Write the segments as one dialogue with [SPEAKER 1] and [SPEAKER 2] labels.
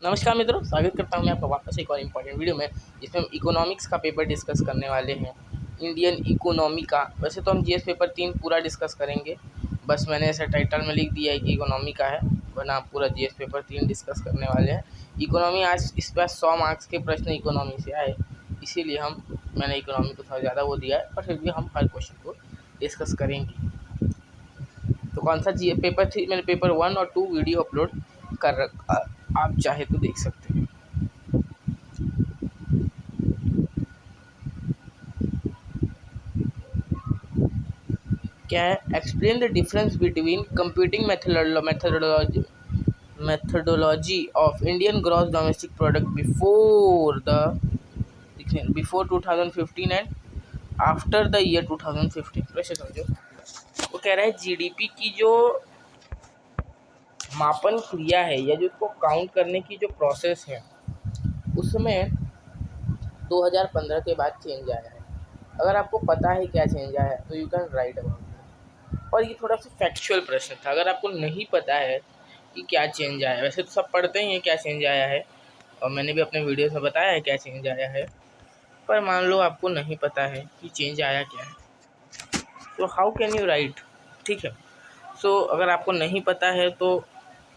[SPEAKER 1] नमस्कार मित्रों, स्वागत करता हूं मैं आपका वापस एक और इम्पॉर्टेंट वीडियो में, जिसमें हम इकोनॉमिक्स का पेपर डिस्कस करने वाले हैं। इंडियन इकोनॉमी का। वैसे तो हम जीएस पेपर 3 पूरा डिस्कस करेंगे, बस मैंने ऐसा टाइटल में लिख दिया है कि इकोनॉमी का है, वरना आप पूरा जीएस पेपर 3 डिस्कस करने वाले हैं। इकोनॉमी आज इस बार 100 मार्क्स के प्रश्न इकोनॉमी से आए, इसीलिए मैंने इकोनॉमी को थोड़ा ज़्यादा वो दिया है, पर फिर भी हम हर क्वेश्चन को डिस्कस करेंगे। तो कौन सा जी पेपर 3 मैंने पेपर 1 और 2 वीडियो अपलोड कर रखा, आप चाहे तो देख सकते हैं। क्या है? Explain the difference between computing methodology of Indian gross domestic product before 2015 and after the year 2015। वैसे समझो, वो कह रहा है जीडीपी की जो मापन क्रिया है या जो उसको काउंट करने की जो प्रोसेस है, उसमें 2015 के बाद चेंज आया है। अगर आपको पता है क्या चेंज आया है तो यू कैन राइट अबाउट। और ये थोड़ा सा फैक्चुअल प्रश्न था। अगर आपको नहीं पता है कि क्या चेंज आया है, वैसे तो सब पढ़ते ही हैं क्या चेंज आया है, और मैंने भी अपने वीडियो में बताया है क्या चेंज आया है, पर मान लो आपको नहीं पता है कि चेंज आया क्या है, तो हाउ कैन यू राइट? ठीक है। सो अगर आपको नहीं पता है तो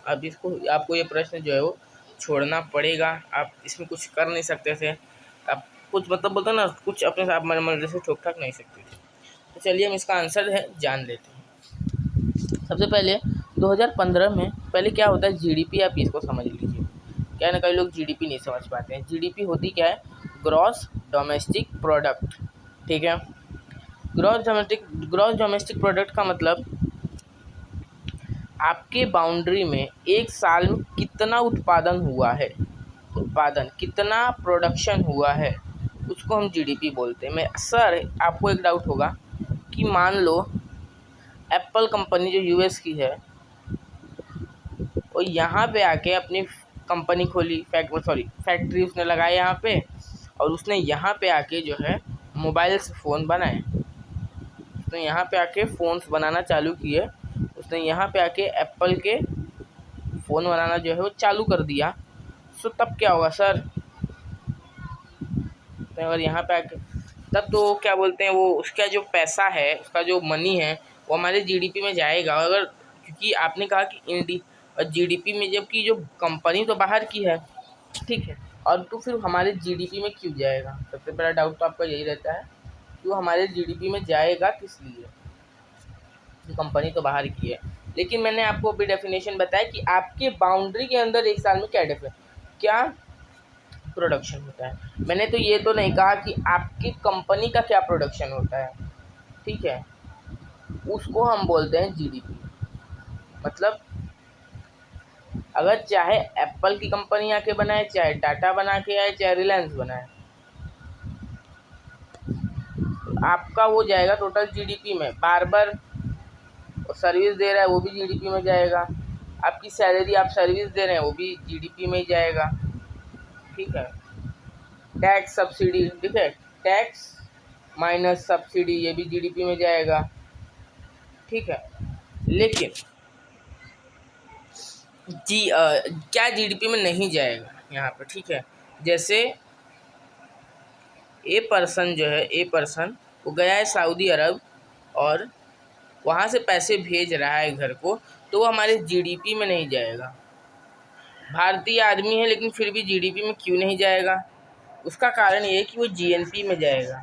[SPEAKER 1] आपको ये प्रश्न जो है वो छोड़ना पड़ेगा। आप इसमें कुछ कर नहीं सकते थे, आप कुछ मतलब बोलते ना, कुछ अपने आप मन से ठोक ठाक नहीं सकते थे। तो चलिए हम इसका आंसर है जान लेते हैं। सबसे पहले 2015 में पहले क्या होता है जीडीपी, आप इसको समझ लीजिए। क्या ना, कई लोग जीडीपी नहीं समझ पाते हैं। जीडीपी होती क्या है? Gross domestic product. ठीक है। ग्रॉस डोमेस्टिक प्रोडक्ट का मतलब आपके बाउंड्री में एक साल में कितना उत्पादन हुआ है, कितना प्रोडक्शन हुआ है, उसको हम जीडीपी बोलते हैं। सर आपको एक डाउट होगा कि मान लो एप्पल कंपनी जो यूएस की है, वो यहाँ पे आके अपनी कंपनी खोली, फैक्ट्री उसने लगाई यहाँ पे, और उसने यहाँ पे आके जो है मोबाइल से फ़ोन बनाए। उसने यहाँ पे आके फ़ोन्स बनाना चालू किए, उसने यहाँ पे आके एप्पल के फ़ोन बनाना जो है वो चालू कर दिया। सो तब क्या होगा सर? तो अगर यहाँ पे आके तब तो क्या बोलते हैं, वो उसका जो पैसा है, उसका जो मनी है, वो हमारे जीडीपी में जाएगा। अगर क्योंकि आपने कहा कि जीडीपी में, जबकि जो कंपनी तो बाहर की है, ठीक है, और तो फिर हमारे जीडीपी में क्यों जाएगा? सबसे बड़ा डाउट तो आपका यही रहता है कि वो हमारे जीडीपी में जाएगा किस लिए? कंपनी तो बाहर की है। लेकिन मैंने आपको अभी डेफिनेशन बताया कि आपके बाउंड्री के अंदर एक साल में क्या प्रोडक्शन होता है। मैंने तो ये तो नहीं कहा कि आपकी कंपनी का क्या प्रोडक्शन होता है, ठीक है, उसको हम बोलते हैं जीडीपी। मतलब अगर चाहे एप्पल की कंपनी आके बनाए, चाहे टाटा बना के आए, चाहे रिलायंस बनाए, आपका वो जाएगा टोटल जीडीपी में। बार बार सर्विस दे रहा है वो भी जीडीपी में जाएगा। आपकी सैलरी, आप सर्विस दे रहे हैं वो भी जीडीपी में ही जाएगा। ठीक है। टैक्स सब्सिडी, ठीक है, टैक्स माइनस सब्सिडी, ये भी जीडीपी में जाएगा। ठीक है। लेकिन क्या जीडीपी में नहीं जाएगा यहाँ पर? ठीक है। जैसे ए पर्सन वो गया है सऊदी अरब, और वहाँ से पैसे भेज रहा है घर को, तो वो हमारे जीडीपी में नहीं जाएगा। भारतीय आदमी है लेकिन फिर भी जीडीपी में क्यों नहीं जाएगा? उसका कारण ये है कि वो जीएनपी में जाएगा।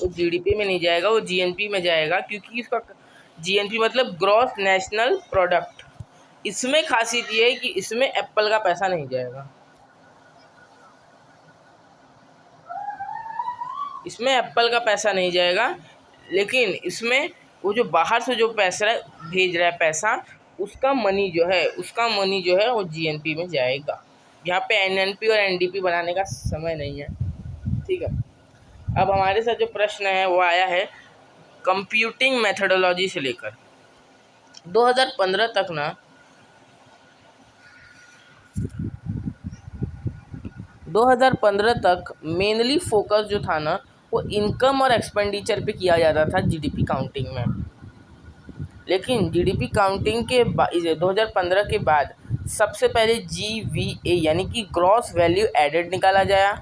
[SPEAKER 1] वो जीडीपी में नहीं जाएगा, वो जीएनपी में जाएगा, क्योंकि इसका जीएनपी मतलब ग्रॉस नेशनल प्रोडक्ट। इसमें खासियत ये है कि इसमें एप्पल का पैसा नहीं जाएगा। इसमें एप्पल का पैसा नहीं जाएगा, लेकिन इसमें वो जो बाहर से जो पैसा भेज रहा है पैसा, उसका मनी जो है वो जीएनपी में जाएगा। यहाँ पे एनएनपी और एनडीपी बनाने का समय नहीं है। ठीक है। अब हमारे साथ जो प्रश्न है वो आया है कंप्यूटिंग मेथडोलॉजी से लेकर 2015 तक ना। 2015 तक मेनली फोकस जो था ना, वो इनकम और एक्सपेंडिचर पे किया जाता था जीडीपी काउंटिंग में। लेकिन जीडीपी काउंटिंग के 2015 के बाद सबसे पहले GVA यानी कि ग्रॉस वैल्यू एडेड निकाला जाए,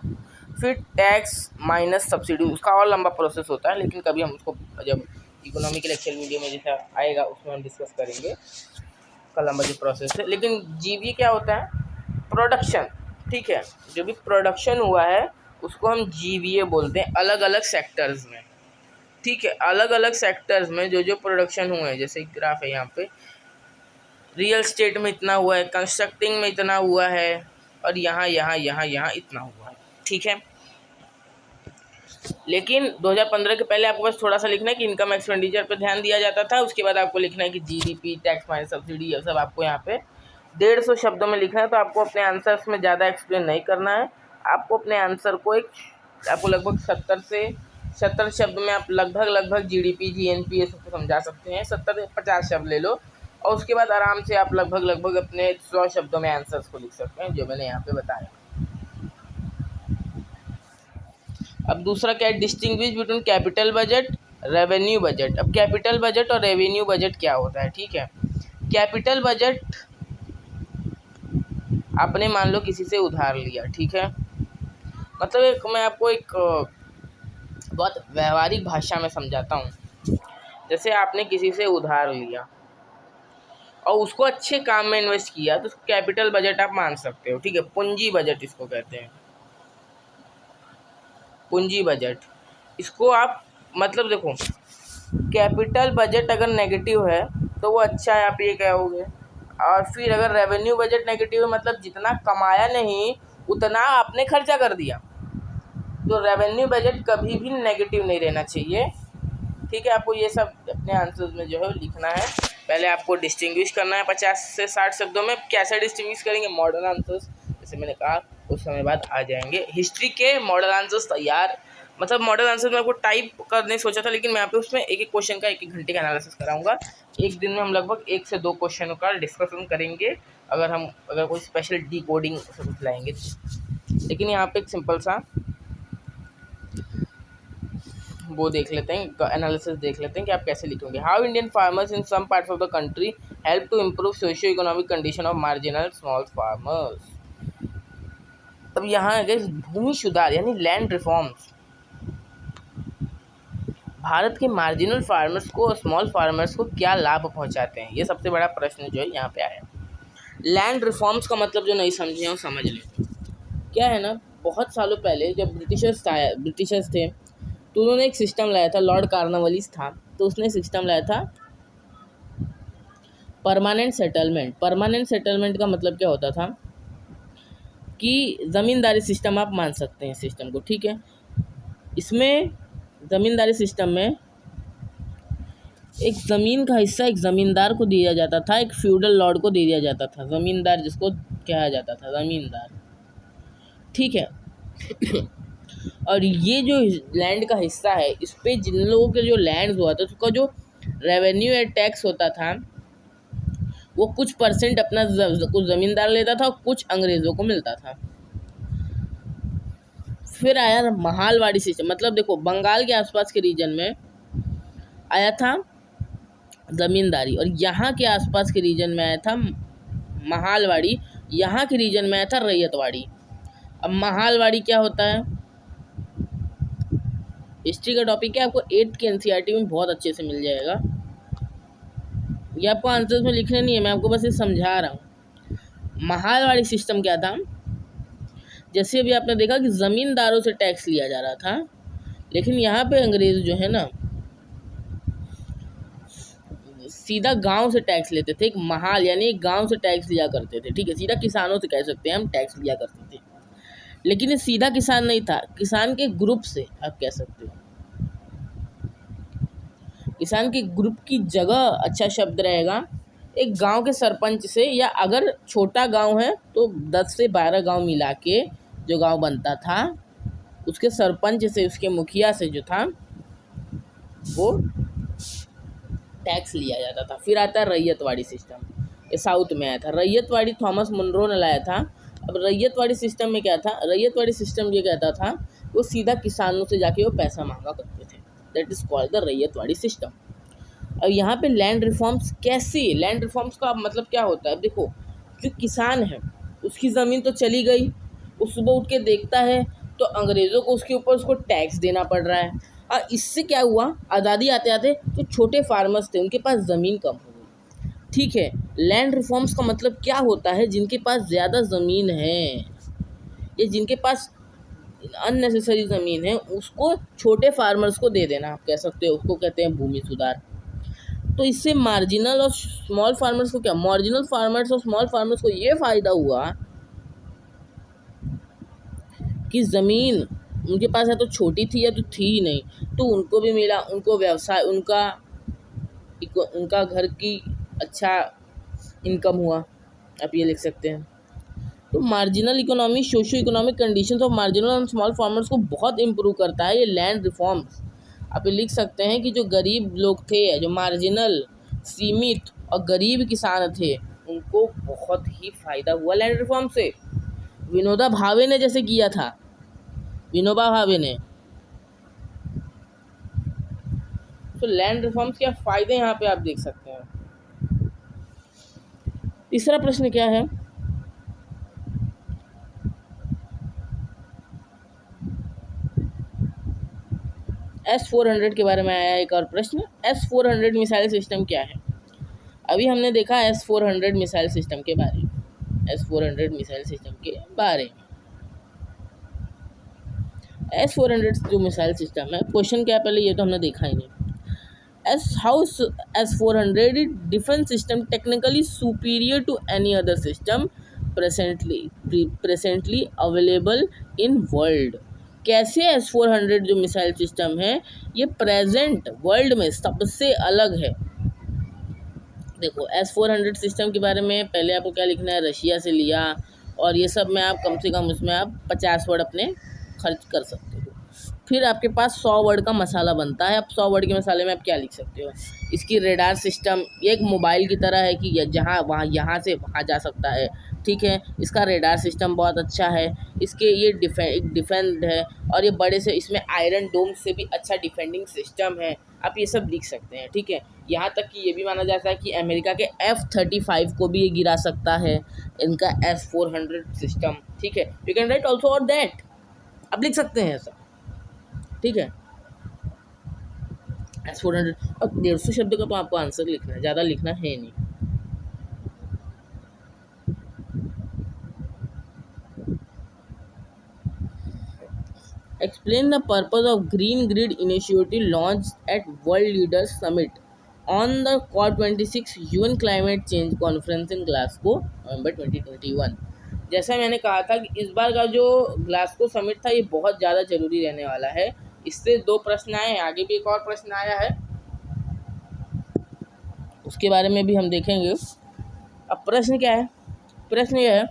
[SPEAKER 1] फिर टैक्स माइनस सब्सिडी, उसका और लंबा प्रोसेस होता है, लेकिन कभी हम उसको जब इकोनॉमिकल एक्सेल वीडियो में जैसा आएगा उसमें हम डिस्कस करेंगे का लंबा जो प्रोसेस है। लेकिन GVA क्या होता है? प्रोडक्शन, ठीक है, जो भी प्रोडक्शन हुआ है उसको हम GVA बोलते हैं अलग अलग सेक्टर्स में, ठीक है, अलग अलग सेक्टर्स में जो जो प्रोडक्शन हुए हैं, जैसे ग्राफ है यहाँ पे, रियल स्टेट में इतना हुआ है, कंस्ट्रक्टिंग में इतना हुआ है, और यहाँ यहाँ यहाँ यहाँ इतना हुआ है, ठीक है। लेकिन 2015 के पहले आपको बस थोड़ा सा लिखना है कि इनकम एक्सपेंडिचर पे ध्यान दिया जाता था, उसके बाद आपको लिखना है कि जीडीपी, टैक्स माइनस सब्सिडी, ये सब आपको यहाँ पे 150 शब्दों में लिखना है। तो आपको अपने आंसर्स में ज़्यादा एक्सप्लेन नहीं करना है, आपको अपने आंसर को आपको लगभग 70 शब्द में आप लगभग जीडीपी, जीएनपी ये सबको समझा सकते हैं। 70 से 50 शब्द ले लो और उसके बाद आराम से आप लगभग अपने 100 शब्दों में आंसर्स को लिख सकते हैं, जो मैंने यहाँ पे बताया। अब दूसरा क्या है? Distinguish between capital budget, revenue budget. अब कैपिटल बजट और रेवेन्यू बजट क्या होता है, ठीक है। कैपिटल बजट आपने मान लो किसी से उधार लिया, ठीक है, मतलब मैं आपको एक बहुत व्यवहारिक भाषा में समझाता हूँ। जैसे आपने किसी से उधार लिया और उसको अच्छे काम में इन्वेस्ट किया, तो कैपिटल बजट आप मान सकते हो, ठीक है। पूंजी बजट इसको कहते हैं, पूंजी बजट। इसको आप मतलब देखो, कैपिटल बजट अगर नेगेटिव है तो वो अच्छा है, आप ये कहोगे। और फिर अगर रेवेन्यू बजट नेगेटिव है, मतलब जितना कमाया नहीं उतना आपने खर्चा कर दिया, तो रेवेन्यू बजट कभी भी नेगेटिव नहीं रहना चाहिए, ठीक है। आपको ये सब अपने आंसर्स में जो है लिखना है। पहले आपको डिस्टिंग्विश करना है 50 से 60 शब्दों में। कैसे डिस्टिंग्विश करेंगे? मॉडल आंसर्स, जैसे मैंने कहा कुछ समय बाद आ जाएंगे। हिस्ट्री के मॉडल आंसर्स तैयार, मतलब मॉडल आंसर्स में आपको टाइप करने सोचा था, लेकिन मैं यहाँ पे उसमें एक एक क्वेश्चन का 1 घंटे का एनालिसिस कराऊंगा। एक दिन में हम लगभग 1 से 2 क्वेश्चनों का डिस्कशन करेंगे, अगर कोई स्पेशल डिकोडिंग कुछ लाएंगे। लेकिन यहाँ पे एक सिंपल सा वो देख लेते हैं, एनालिसिस देख लेते हैं कि आप कैसे लिखोगे। How Indian farmers in some parts of the country help to improve socio economic condition of marginal small farmers. अब यहाँ है भूमि सुधार यानी लैंड रिफॉर्म्स भारत के मार्जिनल फार्मर्स को, स्मॉल फार्मर्स को क्या लाभ पहुँचाते हैं, ये सबसे बड़ा प्रश्न जो है यहाँ पे आया। लैंड रिफॉर्म्स का मतलब जो नहीं समझे हो समझ लें। क्या है ना, बहुत सालों पहले जब ब्रिटिशर्स थे तो उन्होंने एक सिस्टम लाया था, लॉर्ड कार्नवालिस था, तो उसने सिस्टम लाया था परमानेंट सेटलमेंट। परमानेंट सेटलमेंट का मतलब क्या होता था कि ज़मींदारी सिस्टम आप मान सकते हैं सिस्टम को, ठीक है। इसमें ज़मींदारी सिस्टम में एक ज़मीन का हिस्सा एक ज़मींदार को दिया जाता था, एक फ्यूडल लॉर्ड को दे दिया जाता था, ज़मींदार जिसको कहा जाता था ज़मींदार, ठीक है। और ये जो लैंड का हिस्सा है, इस पे जिन लोगों के जो लैंड हुआ था उसका जो रेवेन्यू या टैक्स होता था वो कुछ परसेंट अपना कुछ ज़मींदार लेता था और कुछ अंग्रेज़ों को मिलता था। फिर आया महालवाड़ी सिस्टम, मतलब देखो बंगाल के आसपास के रीजन में आया था ज़मींदारी, और यहाँ के आसपास के रीजन में आया था महालवाड़ी, यहाँ के रीजन में आया था रैयतवाड़ी। अब महालवाड़ी क्या होता है, हिस्ट्री का टॉपिक है, आपको 8th के NCERT में बहुत अच्छे से मिल जाएगा। ये आपको आंसर्स में लिखने नहीं है, मैं आपको बस ये समझा रहा हूँ। महालवाड़ी सिस्टम क्या था, जैसे अभी आपने देखा कि ज़मींदारों से टैक्स लिया जा रहा था, लेकिन यहाँ पे अंग्रेज़ जो है ना सीधा गांव से टैक्स लेते थे। एक महाल यानी एक गांव से टैक्स लिया करते थे, ठीक है, सीधा किसानों से कह सकते हैं हम टैक्स लिया करते थे। लेकिन ये सीधा किसान नहीं था, किसान के ग्रुप से आप कह सकते हो, किसान के ग्रुप की जगह अच्छा शब्द रहेगा एक गांव के सरपंच से, या अगर छोटा गांव है तो 10 से 12 गांव मिला के जो गांव बनता था उसके सरपंच से, उसके मुखिया से जो था वो टैक्स लिया जाता था। फिर आता है रैयतवाड़ी सिस्टम, ये साउथ में आया था। रैयतवाड़ी थॉमस मुनरो ने लाया था। अब रैयतवाड़ी सिस्टम में क्या था, रैयतवाड़ी सिस्टम ये कहता था वो सीधा किसानों से जाके वो पैसा मांगा करते थे, that is called the ryotwari system. अब यहाँ पे लैंड रिफॉर्म्स कैसे, लैंड रिफॉर्म्स का मतलब क्या होता है? देखो, जो किसान है उसकी ज़मीन तो चली गई, वो सुबह उठ के देखता है तो अंग्रेज़ों को उसके ऊपर उसको टैक्स देना पड़ रहा है। और इससे क्या हुआ, आज़ादी आते आते जो छोटे फार्मर्स थे उनके पास ज़मीन कम हो गई। ठीक है, लैंड रिफॉर्म्स का मतलब क्या होता है? जिनके पास ज़्यादा ज़मीन है या जिनके पास अननेसेसरी ज़मीन है उसको छोटे फार्मर्स को दे देना, आप कह सकते हो, उसको कहते हैं भूमि सुधार। तो इससे मार्जिनल और स्मॉल फार्मर्स को क्या, मार्जिनल फार्मर्स और स्मॉल फार्मर्स को ये फ़ायदा हुआ कि ज़मीन उनके पास या तो छोटी थी या तो थी ही नहीं, तो उनको भी मिला, उनको व्यवसाय, उनका घर की अच्छा इनकम हुआ, आप ये लिख सकते हैं। तो marginal economy, socio economic conditions of marginal और स्मॉल फार्मर्स को बहुत इम्प्रूव करता है ये लैंड रिफॉर्म्स। आप ये लिख सकते हैं कि जो गरीब लोग थे, जो मार्जिनल, सीमित और गरीब किसान थे, उनको बहुत ही फ़ायदा हुआ लैंड रिफॉर्म से। विनोबा भावे ने जैसे किया था, विनोबा भावे ने। तो लैंड रिफॉर्म्स के फ़ायदे यहाँ पे आप देख सकते हैं। तीसरा प्रश्न क्या है? S-400 के बारे में आया एक और प्रश्न। S-400 मिसाइल सिस्टम क्या है? अभी हमने देखा S-400 मिसाइल सिस्टम के बारे में, S-400 मिसाइल सिस्टम के बारे में। S-400 जो मिसाइल सिस्टम है, क्वेश्चन क्या है पहले ये तो हमने देखा ही नहीं। S-400 defence system technically superior to any other system presently available in world. कैसे S-400 जो मिसाइल सिस्टम है ये प्रेजेंट वर्ल्ड में सबसे अलग है? देखो, S-400 सिस्टम के बारे में पहले आपको क्या लिखना है, रशिया से लिया, और ये सब में आप कम से कम उसमें आप 50 वर्ड अपने खर्च कर सकते हो। फिर आपके पास 100 वर्ड का मसाला बनता है। अब 100 वर्ड के मसाले में आप क्या लिख सकते हो? इसकी रेडार सिस्टम, ये एक मोबाइल की तरह है कि जहाँ वहाँ, यहाँ से वहाँ जा सकता है। ठीक है, इसका रेडार सिस्टम बहुत अच्छा है। इसके ये डिफेंड है, और ये बड़े से, इसमें आयरन डोम से भी अच्छा डिफेंडिंग सिस्टम है। आप ये सब लिख सकते हैं। ठीक है, यहाँ तक कि ये भी माना जाता है कि अमेरिका के F-35 को भी ये गिरा सकता है, इनका S-400 सिस्टम। ठीक है, यू कैन राइट ऑल्सो और दैट, आप लिख सकते हैं ऐसा। ठीक है, S-400 और 150 शब्द का तो आपको आंसर लिखना है, ज़्यादा लिखना है नहीं। Explain the purpose of Green Grid initiative launched at World Leaders Summit on the COP26 UN Climate Change Conference in Glasgow, November 2021। जैसा मैंने कहा था कि इस बार का जो ग्लासगो समिट था ये बहुत ज़्यादा ज़रूरी रहने वाला है। इससे 2 प्रश्न आए हैं, आगे भी एक और प्रश्न आया है, उसके बारे में भी हम देखेंगे। अब प्रश्न क्या है? प्रश्न यह है,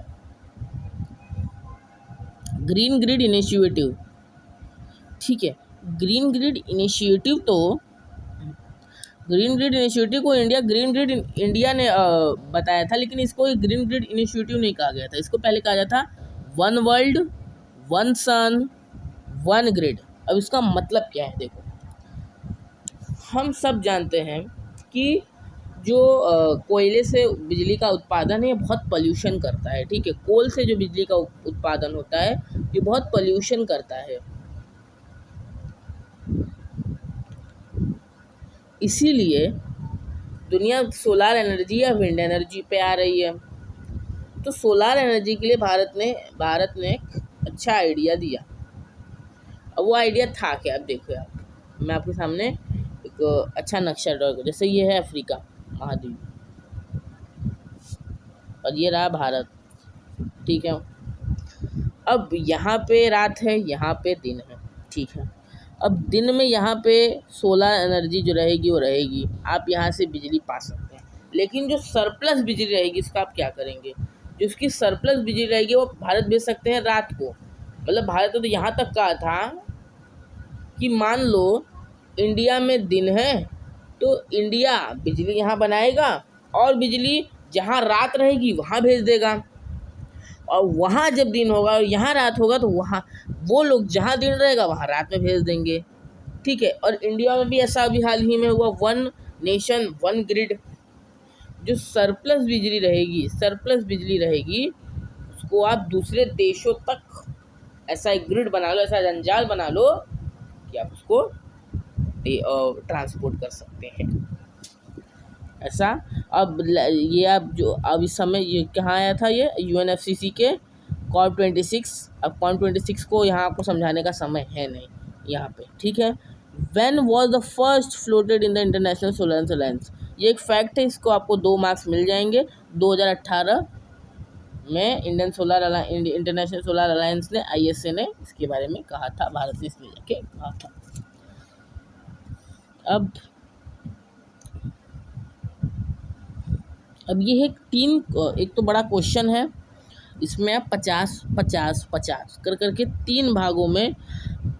[SPEAKER 1] ग्रीन ग्रिड इनिशिएटिव। ठीक है, ग्रीन ग्रिड इनिशिएटिव को इंडिया ने बताया था, लेकिन इसको ग्रीन ग्रिड इनिशिएटिव नहीं कहा गया था। इसको पहले कहा जाता था one world one sun one grid. अब इसका मतलब क्या है? देखो, हम सब जानते हैं कि जो कोयले से बिजली का उत्पादन है ये बहुत पोल्यूशन करता है। ठीक है, कोल से जो बिजली का उत्पादन होता है ये बहुत पोल्यूशन करता है। इसीलिए दुनिया सोलार एनर्जी या विंड एनर्जी पे आ रही है। तो सोलार एनर्जी के लिए भारत ने एक अच्छा आइडिया दिया। अब वो आइडिया था क्या? अब देखो यार, मैं आपके सामने एक अच्छा नक्शा ड्रॉ करूँ। जैसे ये है अफ्रीका महाद्वीप और ये रहा भारत। ठीक है, अब यहाँ पे रात है, यहाँ पे दिन है। ठीक है, अब दिन में यहाँ पे सोलर एनर्जी जो रहेगी वो रहेगी, आप यहाँ से बिजली पा सकते हैं। लेकिन जो सरप्लस बिजली रहेगी इसका आप क्या करेंगे? जो उसकी सरप्लस बिजली रहेगी वो भारत भेज सकते हैं रात को। मतलब भारत ने तो यहाँ तक कहा था कि मान लो इंडिया में दिन है तो इंडिया बिजली यहाँ बनाएगा और बिजली जहाँ रात रहेगी वहाँ भेज देगा, और वहाँ जब दिन होगा और यहाँ रात होगा तो वहाँ वो लोग जहाँ दिन रहेगा वहाँ रात में भेज देंगे। ठीक है, और इंडिया में भी ऐसा अभी हाल ही में हुआ, वन नेशन वन ग्रिड, जो सरप्लस बिजली रहेगी उसको आप दूसरे देशों तक ऐसा एक ग्रिड बना लो, ऐसा जंजाल बना लो कि आप उसको ट्रांसपोर्ट कर सकते हैं। ऐसा अब ये अब इस समय ये कहाँ आया था, ये UNFCCC के COP 26। अब COP 26 को यहाँ आपको समझाने का समय है नहीं यहाँ पे, ठीक है। When was the first floated in the International Solar Alliance? ये एक फैक्ट है, इसको आपको 2 मार्क्स मिल जाएंगे। 2018 में इंटरनेशनल सोलर अलायंस ने, ISA ने इसके बारे में कहा था, भारत ने इसमें जाके कहा था। अब ये है एक तो बड़ा क्वेश्चन है, इसमें आप 50-50-50 कर करके 3 भागों में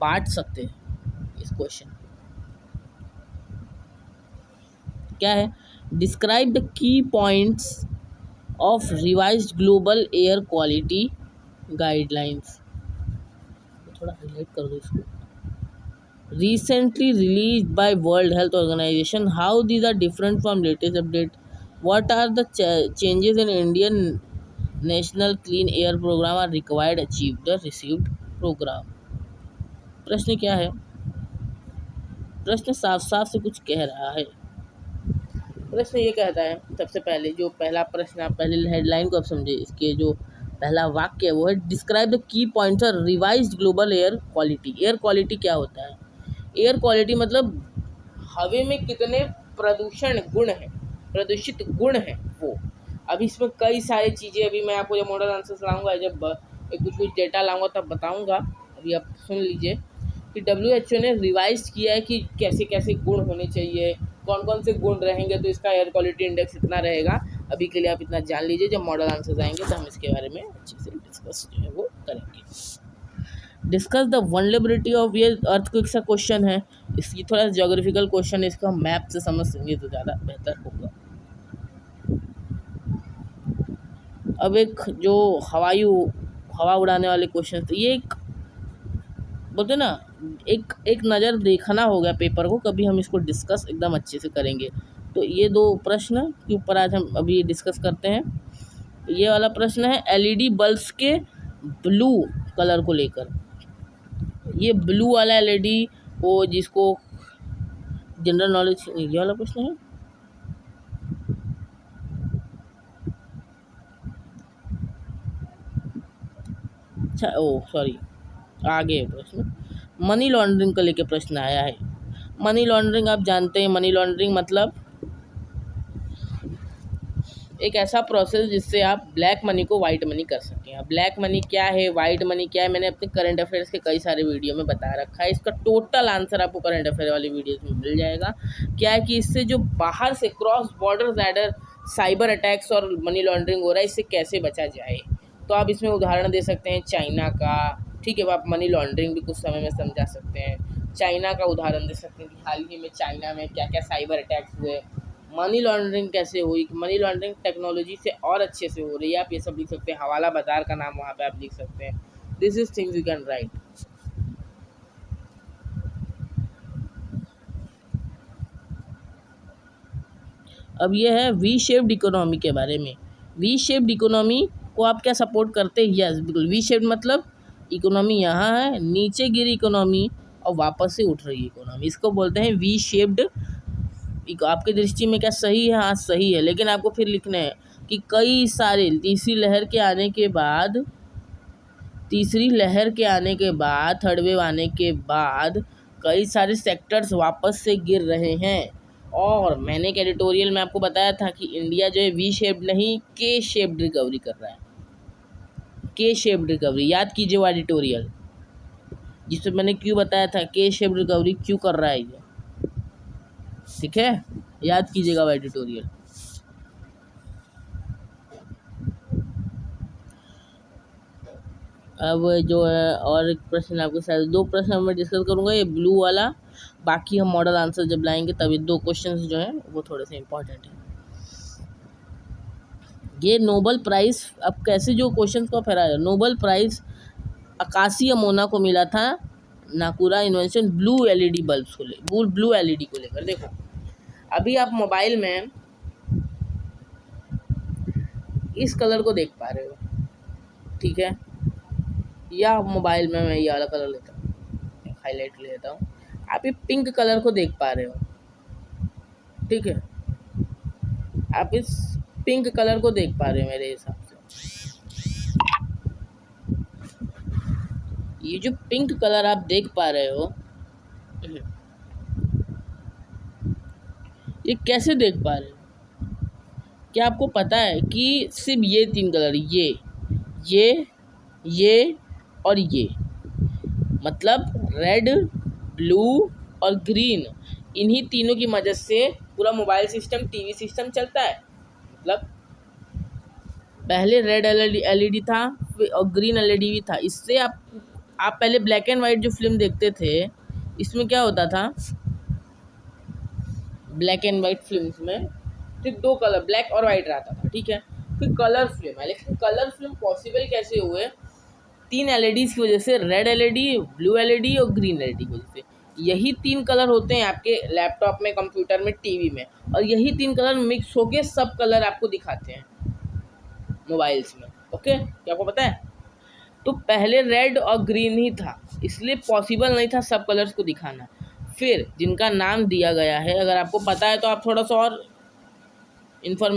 [SPEAKER 1] बांट सकते हैं इस क्वेश्चन। क्या है? Describe the key points of revised global air quality guidelines. थोड़ा हाईलाइट कर दो इसको। Recently released by World Health Organization, how these are different from latest update? What are the changes in Indian National Clean Air Program are required to achieve the received program? प्रश्न क्या है? प्रश्न साफ साफ से कुछ कह रहा है। प्रश्न ये कहता है, सबसे पहले जो पहला प्रश्न, आप पहले हेडलाइन को आप समझे, इसके जो पहला वाक्य है वो है describe the key points of revised global air quality. Air quality क्या होता है? एयर क्वालिटी मतलब हवा में कितने प्रदूषित गुण हैं वो। अब इसमें कई सारी चीज़ें, अभी मैं आपको जब मॉडल आंसर्स लाऊंगा, जब कुछ डेटा लाऊंगा तब बताऊंगा। अभी आप सुन लीजिए कि WHO ने रिवाइज किया है कि कैसे कैसे गुण होने चाहिए, कौन कौन से गुण रहेंगे तो इसका एयर क्वालिटी इंडेक्स इतना रहेगा। अभी के लिए आप इतना जान लीजिए, जब मॉडल आंसर्स आएंगे तो हम इसके बारे में अच्छे से डिस्कस जो है वो करेंगे। डिस्कस द वल्नरेबिलिटी ऑफ, ये अर्थक्वेक का क्वेश्चन है, इसकी थोड़ा ज्योग्राफिकल क्वेश्चन है, इसको हम मैप से समझ लेंगे तो ज़्यादा बेहतर होगा। अब एक जो हवा उड़ाने वाले क्वेश्चन, तो ये एक बोलते ना, एक नज़र देखना होगा पेपर को, कभी हम इसको डिस्कस एकदम अच्छे से करेंगे। तो ये 2 प्रश्न के ऊपर आज हम अभी डिस्कस करते हैं। ये वाला प्रश्न है LED बल्ब्स के ब्लू कलर को लेकर। ये ब्लू वाला LED वो जिसको जनरल नॉलेज, ये वाला प्रश्न है। अच्छा, सॉरी, आगे प्रश्न मनी लॉन्ड्रिंग को लेके प्रश्न आया है। मनी लॉन्ड्रिंग आप जानते हैं, मनी लॉन्ड्रिंग मतलब एक ऐसा प्रोसेस जिससे आप ब्लैक मनी को वाइट मनी कर सकें। अब ब्लैक मनी क्या है, वाइट मनी क्या है, मैंने अपने करंट अफेयर्स के कई सारे वीडियो में बता रखा है। इसका टोटल आंसर आपको करंट अफेयर वाली वीडियोस में मिल जाएगा। क्या है कि इससे जो बाहर से क्रॉस बॉर्डर साइबर अटैक्स और मनी लॉन्ड्रिंग हो रहा है, इससे कैसे बचा जाए। तो आप इसमें उदाहरण दे सकते हैं चाइना का, ठीक है। आप मनी लॉन्ड्रिंग भी कुछ समय में समझा सकते हैं। चाइना का उदाहरण दे सकते हैं कि हाल ही में चाइना में क्या क्या साइबर अटैक्स हुए, मनी लॉन्ड्रिंग कैसे हुई, मनी लॉन्ड्रिंग टेक्नोलॉजी से और अच्छे से हो रही है। आप ये सब लिख सकते हैं, हवाला बाजार का नाम वहाँ पे आप लिख सकते हैं। This is things you can write. अब ये है वी शेप्ड इकोनॉमी के बारे में। वी शेप्ड इकोनॉमी को आप क्या सपोर्ट करते हैं? यस, बिल्कुल। वी शेप्ड मतलब इकोनॉमी यहाँ है, नीचे गिरी इकोनॉमी और वापस से उठ रही इकोनॉमी, इसको बोलते हैं वी शेप्ड। आपकी दृष्टि में क्या सही है? हाँ सही है, लेकिन आपको फिर लिखना है कि कई सारे तीसरी लहर के आने के बाद थर्ड वेव आने के बाद कई सारे सेक्टर्स वापस से गिर रहे हैं। और मैंने एक एडिटोरियल में आपको बताया था कि इंडिया जो है वी शेप्ड नहीं, के शेप्ड रिकवरी कर रहा है। के शेप्ड रिकवरी, याद कीजिए वो एडिटोरियल जिसमें मैंने क्यों बताया था के शेप्ड रिकवरी क्यों कर रहा है ये, ठीक है, याद कीजिएगा वो एडिटोरियल। अब जो है और एक प्रश्न आपके साथ, 2 प्रश्न मैं डिस्कस करूँगा, ये ब्लू वाला, बाकी हम मॉडल आंसर जब लाएंगे तभी 2 क्वेश्चंस जो हैं वो थोड़े से इम्पोर्टेंट हैं। ये नोबल प्राइज़, अब कैसे जो क्वेश्चन को फहरा है, नोबल प्राइज़ अकाशी अमोना को मिला था नाकुरा इन्वेंशन ब्लू LED बल्ब्स को ब्लू LED को लेकर। देखो अभी आप मोबाइल में इस कलर को देख पा रहे हो, ठीक है, या मोबाइल में मैं ये वाला कलर लेता हूँ, हाईलाइट ले लेता हूँ, आप ये पिंक कलर को देख पा रहे हो, ठीक है, आप इस पिंक कलर को देख पा रहे हो मेरे हिसाब से। ये जो पिंक कलर आप देख पा रहे हो, ये कैसे देख पा रहे हो? क्या आपको पता है कि सिर्फ ये 3 कलर, ये और ये, मतलब रेड, ब्लू और ग्रीन, इन्हीं तीनों की मदद से पूरा मोबाइल सिस्टम, टीवी सिस्टम चलता है। मतलब पहले रेड एलईडी था और ग्रीन एलईडी भी था। इससे आप पहले ब्लैक एंड वाइट जो फिल्म देखते थे, इसमें क्या होता था, ब्लैक एंड वाइट फिल्म्स में सिर्फ 2 कलर, ब्लैक और वाइट रहता था, ठीक है। फिर कलर फिल्म है, लेकिन कलर फिल्म पॉसिबल कैसे हुए? 3 एलईडीज़ की वजह से, रेड एलईडी, ब्लू एलईडी और ग्रीन एलईडी की वजह से। यही 3 कलर होते हैं आपके लैपटॉप में, कंप्यूटर में, टीवी में, और यही 3 कलर मिक्स होके सब कलर आपको दिखाते हैं मोबाइल्स में। ओके, क्या आपको पता है? तो पहले रेड और ग्रीन ही था, इसलिए पॉसिबल नहीं था सब कलर्स को दिखाना। फिर जिनका नाम दिया गया है, अगर आपको पता है तो आप थोड़ा सा और इन्फॉर्मेशन